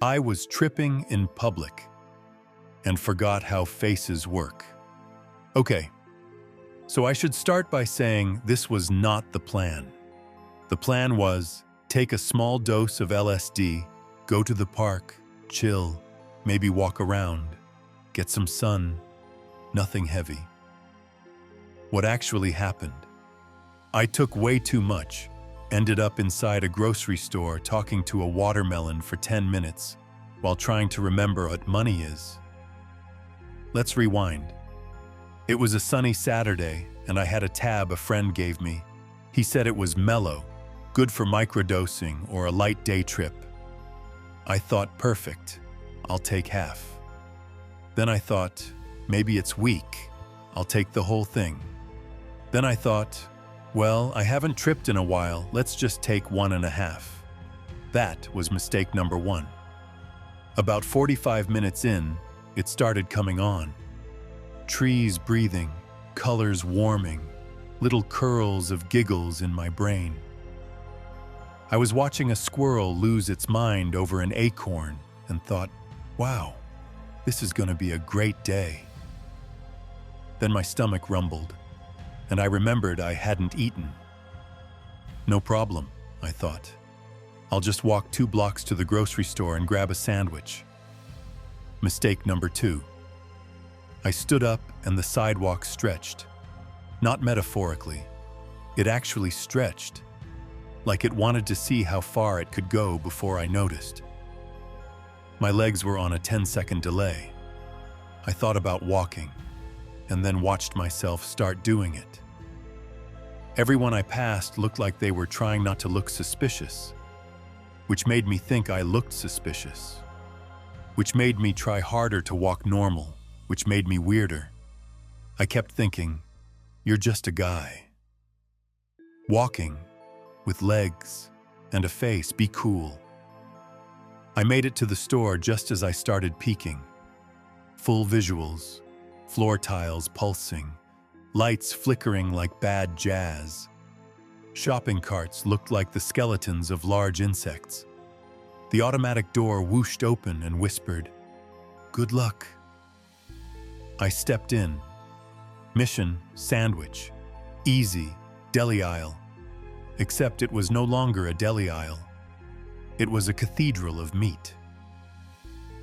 I was tripping in public and forgot how faces work. Okay, so I should start by saying this was not the plan. The plan was take a small dose of LSD, go to the park, chill, maybe walk around, get some sun, nothing heavy. What actually happened? I took way too much, ended up inside a grocery store talking to a watermelon for 10 minutes while trying to remember what money is. Let's rewind. It was a sunny Saturday, and I had a tab a friend gave me. He said it was mellow, good for microdosing or a light day trip. I thought, perfect, I'll take half. Then I thought, maybe it's weak, I'll take the whole thing. Then I thought, well, I haven't tripped in a while, let's just take 1.5. That was mistake number 1. About 45 minutes in, it started coming on. Trees breathing, colors warming, little curls of giggles in my brain. I was watching a squirrel lose its mind over an acorn and thought, wow, this is going to be a great day. Then my stomach rumbled, and I remembered I hadn't eaten. No problem, I thought. I'll just walk 2 blocks to the grocery store and grab a sandwich. Mistake number 2. I stood up and the sidewalk stretched. Not metaphorically. It actually stretched, like it wanted to see how far it could go before I noticed. My legs were on a 10-second delay. I thought about walking, and then watched myself start doing it. Everyone I passed looked like they were trying not to look suspicious, which made me think I looked suspicious, which made me try harder to walk normal, which made me weirder. I kept thinking, you're just a guy. Walking, with legs and a face, be cool. I made it to the store just as I started peeking. Full visuals, floor tiles pulsing, lights flickering like bad jazz. Shopping carts looked like the skeletons of large insects. The automatic door whooshed open and whispered, "Good luck." I stepped in. Mission, sandwich. Easy, deli aisle. Except it was no longer a deli aisle. It was a cathedral of meat.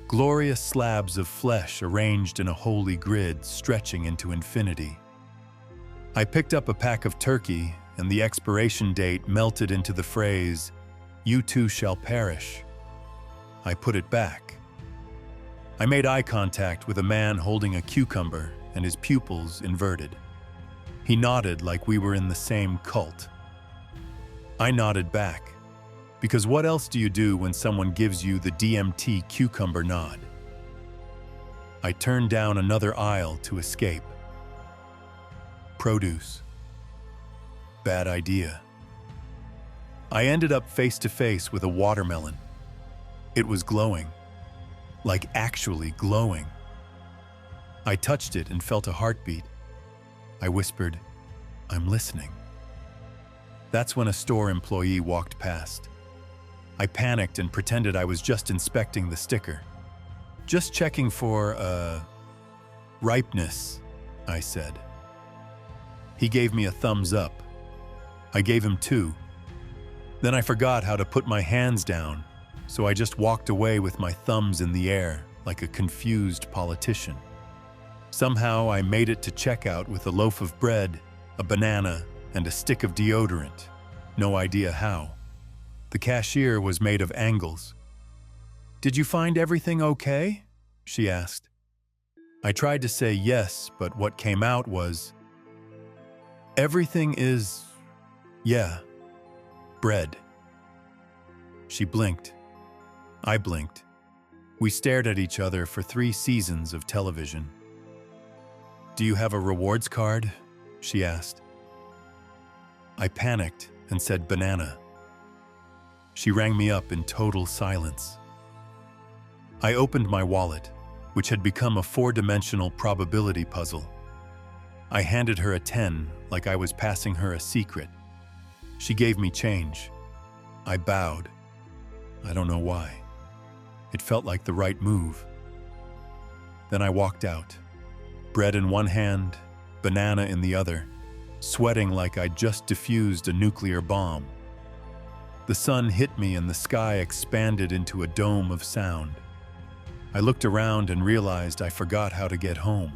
Glorious slabs of flesh arranged in a holy grid stretching into infinity. I picked up a pack of turkey, and the expiration date melted into the phrase, "You too shall perish." I put it back. I made eye contact with a man holding a cucumber and his pupils inverted. He nodded like we were in the same cult. I nodded back, because what else do you do when someone gives you the DMT cucumber nod? I turned down another aisle to escape. Produce. Bad idea. I ended up face to face with a watermelon. It was glowing, like actually glowing. I touched it and felt a heartbeat. I whispered, "I'm listening." That's when a store employee walked past. I panicked and pretended I was just inspecting the sticker. "Just checking for, ripeness," I said. He gave me a thumbs up. I gave him 2. Then I forgot how to put my hands down, so I just walked away with my thumbs in the air like a confused politician. Somehow I made it to checkout with a loaf of bread, a banana, and a stick of deodorant. No idea how. The cashier was made of angles. "Did you find everything okay?" she asked. I tried to say yes, but what came out was, "Everything is, yeah, bread." She blinked. I blinked. We stared at each other for 3 seasons of television. "Do you have a rewards card?" she asked. I panicked and said banana. She rang me up in total silence. I opened my wallet, which had become a 4-dimensional probability puzzle. I handed her a 10 like I was passing her a secret. She gave me change. I bowed. I don't know why. It felt like the right move. Then I walked out, bread in one hand, banana in the other, sweating like I'd just defused a nuclear bomb. The sun hit me and the sky expanded into a dome of sound. I looked around and realized I forgot how to get home.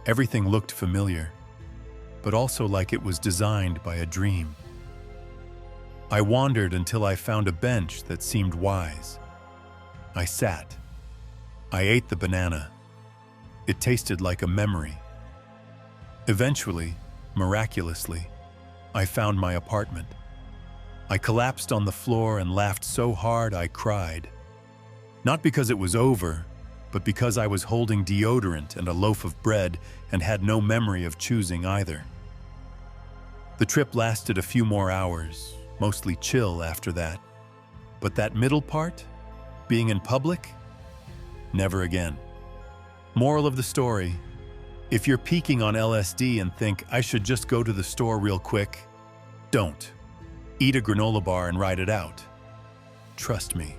Everything looked familiar, but also like it was designed by a dream. I wandered until I found a bench that seemed wise. I sat. I ate the banana. It tasted like a memory. Eventually, miraculously, I found my apartment. I collapsed on the floor and laughed so hard I cried. Not because it was over, but because I was holding deodorant and a loaf of bread and had no memory of choosing either. The trip lasted a few more hours, mostly chill after that. But that middle part, being in public, never again. Moral of the story, if you're peaking on LSD and think, I should just go to the store real quick, don't. Eat a granola bar and ride it out. Trust me.